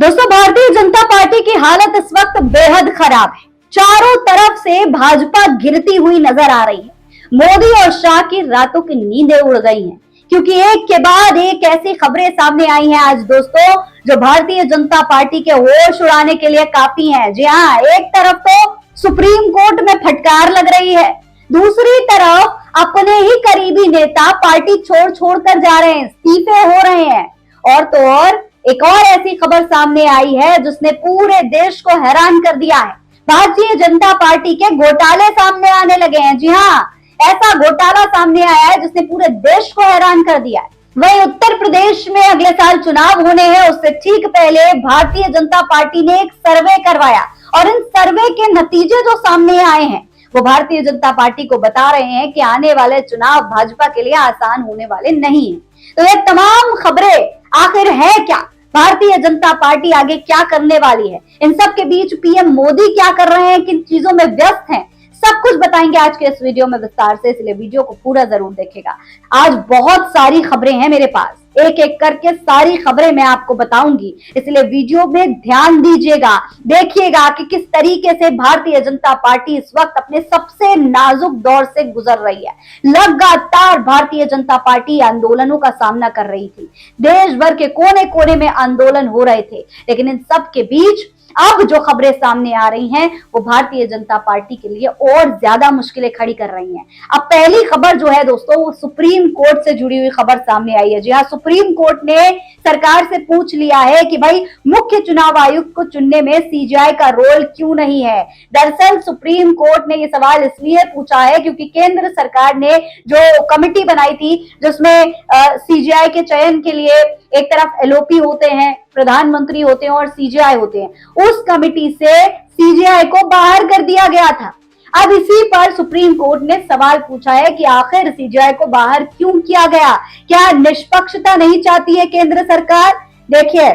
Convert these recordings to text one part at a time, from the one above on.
दोस्तों, भारतीय जनता पार्टी की हालत इस वक्त बेहद खराब है। चारों तरफ से भाजपा गिरती हुई नजर आ रही है। मोदी और शाह की रातों की नींदें उड़ गई हैं, क्योंकि एक के बाद एक ऐसी खबरें सामने आई हैं आज दोस्तों, जो भारतीय जनता पार्टी के होश उड़ाने के लिए काफी हैं। जी हाँ, एक तरफ तो सुप्रीम कोर्ट में फटकार लग रही है, दूसरी तरफ अपने ही करीबी नेता पार्टी छोड़ छोड़ कर जा रहे हैं, इस्तीफे हो रहे हैं। और तो और एक और ऐसी खबर सामने आई है जिसने पूरे देश को हैरान कर दिया है। भारतीय जनता पार्टी के घोटाले सामने आने लगे हैं। जी हाँ, ऐसा घोटाला सामने आया है जिसने पूरे देश को हैरान कर दिया है। वहीं उत्तर प्रदेश में अगले साल चुनाव होने हैं, उससे ठीक पहले भारतीय जनता पार्टी ने एक सर्वे करवाया और इन सर्वे के नतीजे जो सामने आए हैं वो भारतीय जनता पार्टी को बता रहे हैं कि आने वाले चुनाव भाजपा के लिए आसान होने वाले नहीं है। तो ये तमाम खबरें आखिर है क्या, भारतीय जनता पार्टी आगे क्या करने वाली है, इन सब के बीच पीएम मोदी क्या कर रहे हैं, किन चीजों में व्यस्त हैं, सब कुछ बताएंगे आज के इस वीडियो में विस्तार से, इसलिए वीडियो को पूरा जरूर देखेगा। आज बहुत सारी खबरें हैं मेरे पास, एक एक करके सारी खबरें मैं आपको बताऊंगी, इसलिए वीडियो में ध्यान दीजिएगा, देखिएगा कि किस तरीके से भारतीय जनता पार्टी इस वक्त अपने सबसे नाजुक दौर से गुजर रही है। लगातार भारतीय जनता पार्टी आंदोलनों का सामना कर रही थी, देश भर के कोने कोने में आंदोलन हो रहे थे, लेकिन इन सब के बीच अब जो खबरें सामने आ रही हैं वो भारतीय जनता पार्टी के लिए और ज्यादा मुश्किलें खड़ी कर रही हैं। अब पहली खबर जो है दोस्तों, वो सुप्रीम कोर्ट से जुड़ी हुई खबर सामने आई है। जी हाँ, सुप्रीम कोर्ट ने सरकार से पूछ लिया है कि भाई मुख्य चुनाव आयुक्त को चुनने में सीजेआई का रोल क्यों नहीं है। दरअसल सुप्रीम कोर्ट ने ये सवाल इसलिए पूछा है क्योंकि केंद्र सरकार ने जो कमेटी बनाई थी जिसमें सीजेआई के चयन के लिए एक तरफ एलओपी होते हैं, प्रधानमंत्री होते हैं और सीजेआई होते हैं, उस कमेटी से सीजेआई को बाहर कर दिया गया था। अब इसी पर सुप्रीम कोर्ट ने सवाल पूछा है कि आखिर सीजेआई को बाहर क्यों किया गया, क्या निष्पक्षता नहीं चाहती है केंद्र सरकार। देखिए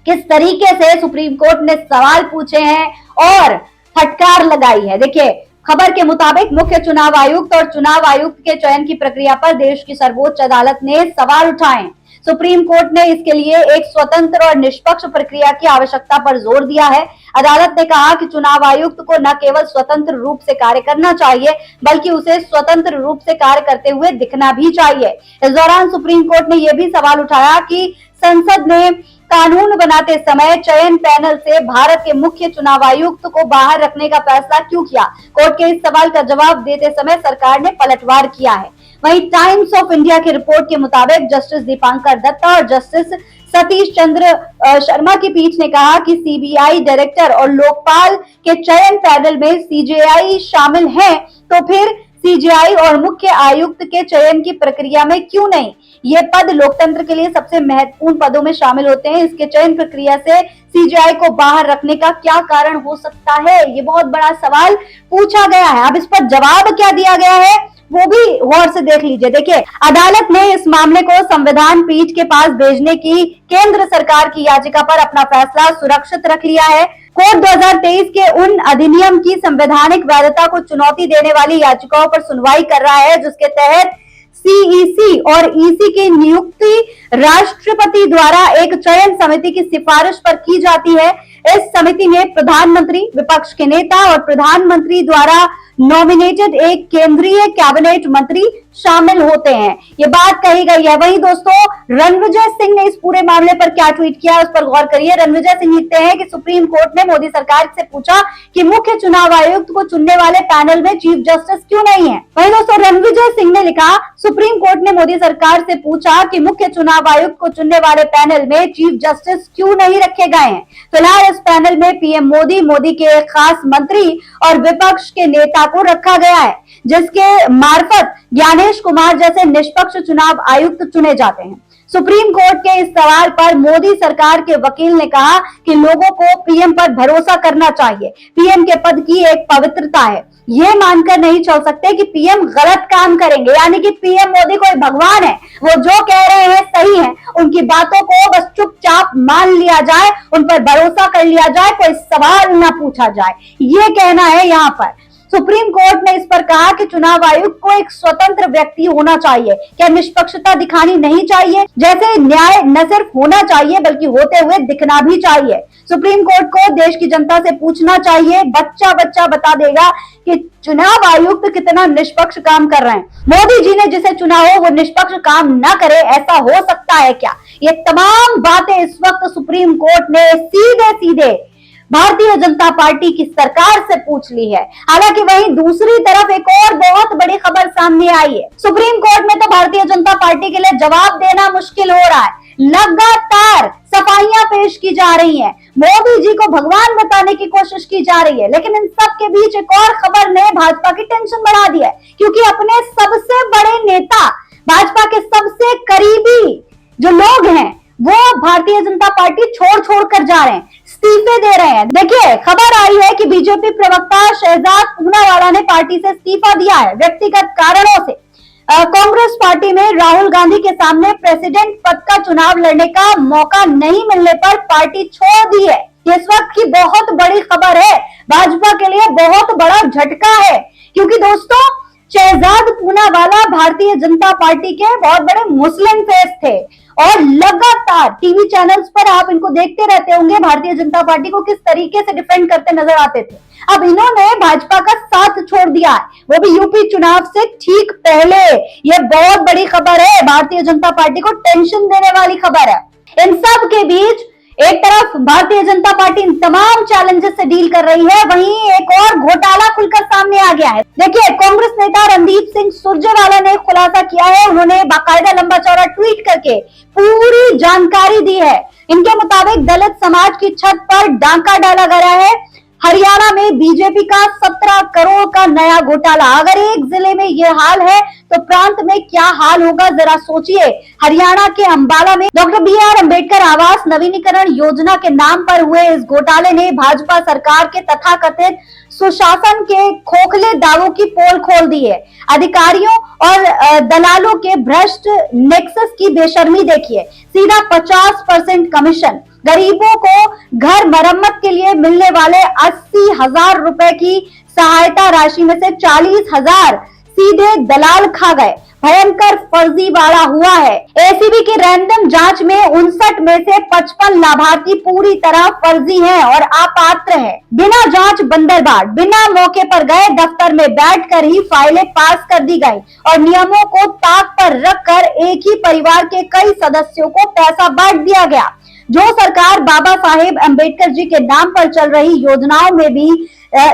किस तरीके से सुप्रीम कोर्ट ने सवाल पूछे हैं और फटकार लगाई है। देखिए, खबर के मुताबिक मुख्य चुनाव आयुक्त और चुनाव आयुक्त के चयन की प्रक्रिया पर देश की सर्वोच्च अदालत ने सवाल उठाए। सुप्रीम कोर्ट ने इसके लिए एक स्वतंत्र और निष्पक्ष प्रक्रिया की आवश्यकता पर जोर दिया है। अदालत ने कहा कि चुनाव आयुक्त को न केवल स्वतंत्र रूप से कार्य करना चाहिए बल्कि उसे स्वतंत्र रूप से कार्य करते हुए दिखना भी चाहिए। इस दौरान सुप्रीम कोर्ट ने यह भी सवाल उठाया कि संसद ने कानून बनाते समय चयन पैनल से भारत के मुख्य चुनाव आयुक्त को बाहर रखने का फैसला क्यों किया। कोर्ट के इस सवाल का जवाब देते समय सरकार ने पलटवार किया है। वहीं टाइम्स ऑफ इंडिया की रिपोर्ट के मुताबिक जस्टिस दीपांकर दत्ता और जस्टिस सतीश चंद्र शर्मा की पीठ ने कहा कि सीबीआई डायरेक्टर और लोकपाल के चयन पैनल में सीजेआई शामिल हैं, तो फिर सीजेआई और मुख्य आयुक्त के चयन की प्रक्रिया में क्यों नहीं। ये पद लोकतंत्र के लिए सबसे महत्वपूर्ण पदों में शामिल होते हैं, इसके चयन प्रक्रिया से सीजेआई को बाहर रखने का क्या कारण हो सकता है, ये बहुत बड़ा सवाल पूछा गया है। अब इस पर जवाब क्या दिया गया है वो भी गौर से देख लीजिए। देखिए, अदालत ने इस मामले को संविधान पीठ के पास भेजने की केंद्र सरकार की याचिका पर अपना फैसला सुरक्षित रख लिया है। कोर्ट 2023 के उन अधिनियम की संवैधानिक वैधता को चुनौती देने वाली याचिकाओं पर सुनवाई कर रहा है जिसके तहत सीईसी और ईसी की नियुक्ति राष्ट्रपति द्वारा एक चयन समिति की सिफारिश पर की जाती है। इस समिति में प्रधानमंत्री, विपक्ष के नेता और प्रधानमंत्री द्वारा नॉमिनेटेड एक केंद्रीय कैबिनेट मंत्री शामिल होते हैं, ये बात कही गई है। वहीं दोस्तों, रणविजय सिंह ने इस पूरे मामले पर क्या ट्वीट किया उस पर गौर करिए। रणविजय सिंह लिखते हैं कि सुप्रीम कोर्ट ने मोदी सरकार से पूछा कि मुख्य चुनाव आयुक्त को चुनने वाले पैनल में चीफ जस्टिस क्यों नहीं है। वहीं दोस्तों, रणविजय सिंह ने लिखा, सुप्रीम कोर्ट ने मोदी सरकार से पूछा कि मुख्य चुनाव आयुक्त को चुनने वाले पैनल में चीफ जस्टिस क्यों नहीं रखे गए हैं। फिलहाल इस पैनल में पीएम मोदी, मोदी के एक खास मंत्री और विपक्ष के नेता को रखा गया है, जिसके मार्फत ज्ञानेश कुमार जैसे निष्पक्ष चुनाव आयुक्त चुने जाते हैं। सुप्रीम कोर्ट के इस सवाल पर मोदी सरकार के वकील ने कहा कि लोगों को पीएम पर भरोसा करना चाहिए, पीएम के पद की एक पवित्रता है, ये मानकर नहीं चल सकते कि पीएम गलत काम करेंगे, यानी कि पीएम मोदी कोई भगवान है, वो जो कह रहे हैं सही है, उनकी बातों को बस चुपचाप मान लिया जाए, उन पर भरोसा कर लिया जाए, कोई सवाल ना पूछा जाए, ये कहना है यहाँ पर। सुप्रीम कोर्ट ने इस पर कहा कि चुनाव आयुक्त को एक स्वतंत्र व्यक्ति होना चाहिए। क्या निष्पक्षता दिखानी नहीं चाहिए? जैसे न्याय न सिर्फ होना चाहिए बल्कि होते हुए दिखना भी चाहिए। सुप्रीम कोर्ट को देश की जनता से पूछना चाहिए, बच्चा बच्चा बता देगा कि चुनाव आयुक्त कितना निष्पक्ष काम कर रहे हैं। मोदी जी ने जिसे चुना हो वो निष्पक्ष काम न करे, ऐसा हो सकता है क्या? ये तमाम बातें इस वक्त सुप्रीम कोर्ट ने सीधे सीधे भारतीय जनता पार्टी की सरकार से पूछ ली है। हालांकि वहीं दूसरी तरफ एक और बहुत बड़ी खबर सामने आई है। सुप्रीम कोर्ट में तो भारतीय जनता पार्टी के लिए जवाब देना मुश्किल हो रहा है। लगातार सफाइयां पेश की जा रही हैं, मोदी जी को भगवान बताने की कोशिश की जा रही है, लेकिन इन सब के बीच एक और खबर ने भाजपा की टेंशन बढ़ा दी है, क्योंकि अपने सबसे बड़े नेता, भाजपा के सबसे करीबी जो लोग हैं, वो भारतीय जनता पार्टी छोड़ कर जा रहे हैं, इस्तीफे दे रहे हैं। देखिए, खबर आई है कि बीजेपी प्रवक्ता शहजाद पूनावाला ने पार्टी से इस्तीफा दिया है। व्यक्तिगत कारणों से कांग्रेस पार्टी में राहुल गांधी के सामने प्रेसिडेंट पद का चुनाव लड़ने का मौका नहीं मिलने पर पार्टी छोड़ दी है। इस वक्त की बहुत बड़ी खबर है, भाजपा के लिए बहुत बड़ा झटका है, क्योंकि दोस्तों शहजाद पूनावाला भारतीय जनता पार्टी के बहुत बड़े मुस्लिम फेस थे और लगातार टीवी चैनल्स पर आप इनको देखते रहते होंगे, भारतीय जनता पार्टी को किस तरीके से डिफेंड करते नजर आते थे। अब इन्होंने भाजपा का साथ छोड़ दिया है, वो भी यूपी चुनाव से ठीक पहले। ये बहुत बड़ी खबर है, भारतीय जनता पार्टी को टेंशन देने वाली खबर है। इन सब के बीच एक तरफ भारतीय जनता पार्टी इन तमाम चैलेंजेस से डील कर रही है, वहीं एक और घोटाला खुलकर सामने आ गया है। देखिए, कांग्रेस नेता रणदीप सिंह सुरजेवाला ने खुलासा किया है। उन्होंने बाकायदा लंबा चौड़ा ट्वीट करके पूरी जानकारी दी है। इनके मुताबिक दलित समाज की छत पर डांका डाला गया है। हरियाणा में बीजेपी का 17 करोड़ का नया घोटाला। अगर एक जिले में यह हाल है तो प्रांत में क्या हाल होगा, जरा सोचिए। हरियाणा के अंबाला में डॉक्टर BR अम्बेडकर आवास नवीनीकरण योजना के नाम पर हुए इस घोटाले ने भाजपा सरकार के तथाकथित सुशासन के खोखले दावों की पोल खोल दी है। अधिकारियों और दलालों के भ्रष्ट नेक्सस की बेशर्मी देखिए। सीधा 50% कमीशन, गरीबों को घर मरम्मत के लिए मिलने वाले 80,000 रुपए की सहायता राशि में से 40,000 सीधे दलाल खा गए। भयंकर फर्जीवाड़ा हुआ है। एसीबी की रैंडम जांच में 59 में से 55 लाभार्थी पूरी तरह फर्जी हैं और अपात्र हैं। बिना जांच बंदरबाट, बिना मौके पर गए दफ्तर में बैठकर ही फाइलें पास कर दी गई और नियमों को ताक पर रखकर एक ही परिवार के कई सदस्यों को पैसा बांट दिया गया। जो सरकार बाबा साहेब अम्बेडकर जी के नाम पर चल रही योजनाओं में भी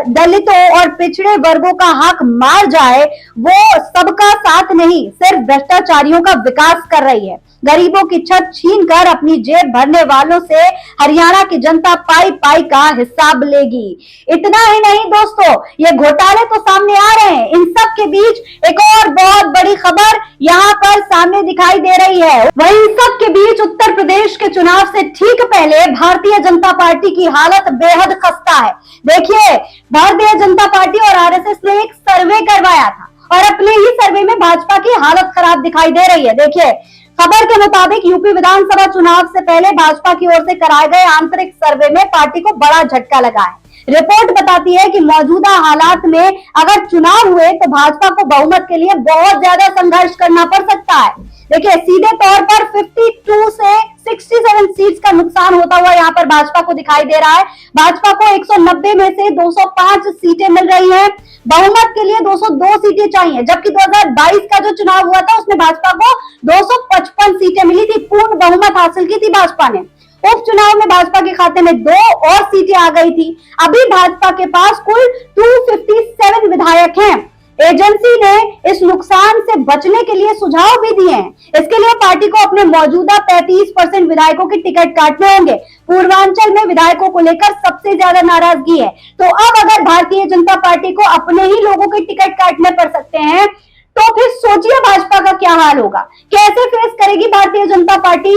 दलितों और पिछड़े वर्गों का हक मार जाए, वो सबका साथ नहीं, सिर्फ भ्रष्टाचारियों का विकास कर रही है। गरीबों की छत छीनकर अपनी जेब भरने वालों से हरियाणा की जनता पाई पाई का हिसाब लेगी। इतना ही नहीं दोस्तों, ये घोटाले तो सामने आ रहे हैं, इन सब के बीच एक और बहुत बड़ी खबर यहाँ पर सामने दिखाई दे रही है। वहीं सब के बीच उत्तर प्रदेश के चुनाव से ठीक पहले भारतीय जनता पार्टी की हालत बेहद खस्ता है। देखिए, भारतीय जनता पार्टी और RSS ने एक सर्वे करवाया था और अपने ही सर्वे में भाजपा की हालत खराब दिखाई दे रही है। देखिए, खबर के मुताबिक यूपी विधानसभा चुनाव से पहले भाजपा की ओर से कराए गए आंतरिक सर्वे में पार्टी को बड़ा झटका लगा है। रिपोर्ट बताती है कि मौजूदा हालात में अगर चुनाव हुए तो भाजपा को बहुमत के लिए बहुत ज्यादा संघर्ष करना पड़ सकता है। देखिए, सीधे तौर पर 52 से 67 सीट्स का नुकसान होता हुआ यहाँ पर भाजपा को दिखाई दे रहा है। भाजपा को 190 में से 205 सीटें मिल रही हैं। बहुमत के लिए 202 सीटें चाहिए, जबकि 2022 का जो चुनाव हुआ था उसमें भाजपा को 255 सीटें मिली थी। पूर्ण बहुमत हासिल की थी भाजपा ने। उपचुनाव में भाजपा के खाते में 2 और सीटें आ गई थी। अभी भाजपा के पास कुल 257 विधायक हैं। एजेंसी ने इस नुकसान से बचने के लिए सुझाव भी दिए हैं। इसके लिए पार्टी को अपने मौजूदा 35% विधायकों के टिकट काटने होंगे। पूर्वांचल में विधायकों को लेकर सबसे ज्यादा नाराजगी है। तो अब अगर भारतीय जनता पार्टी को अपने ही लोगों के टिकट काटने पड़ सकते हैं, तो फिर सोचिए भाजपा का क्या हाल होगा। कैसे फेस करेगी भारतीय जनता पार्टी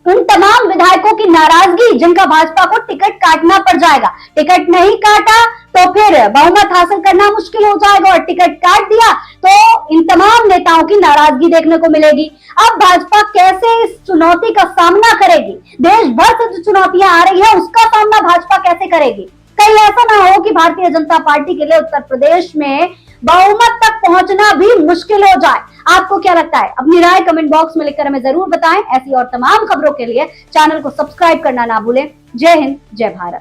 उन तमाम विधायकों की नाराजगी जिनका भाजपा को टिकट काटना पड़ जाएगा। टिकट नहीं काटा तो फिर बहुमत हासिल करना मुश्किल हो जाएगा और टिकट काट दिया तो इन तमाम नेताओं की नाराजगी देखने को मिलेगी। अब भाजपा कैसे इस चुनौती का सामना करेगी? देश भर से जो चुनौतियां आ रही है उसका सामना भाजपा कैसे करेगी? कहीं ऐसा ना हो कि भारतीय जनता पार्टी के लिए उत्तर प्रदेश में बहुमत तक पहुंचना भी मुश्किल हो जाए। आपको क्या लगता है? अपनी राय कमेंट बॉक्स में लिखकर हमें जरूर बताएं। ऐसी और तमाम खबरों के लिए चैनल को सब्सक्राइब करना ना भूलें। जय हिंद, जय भारत।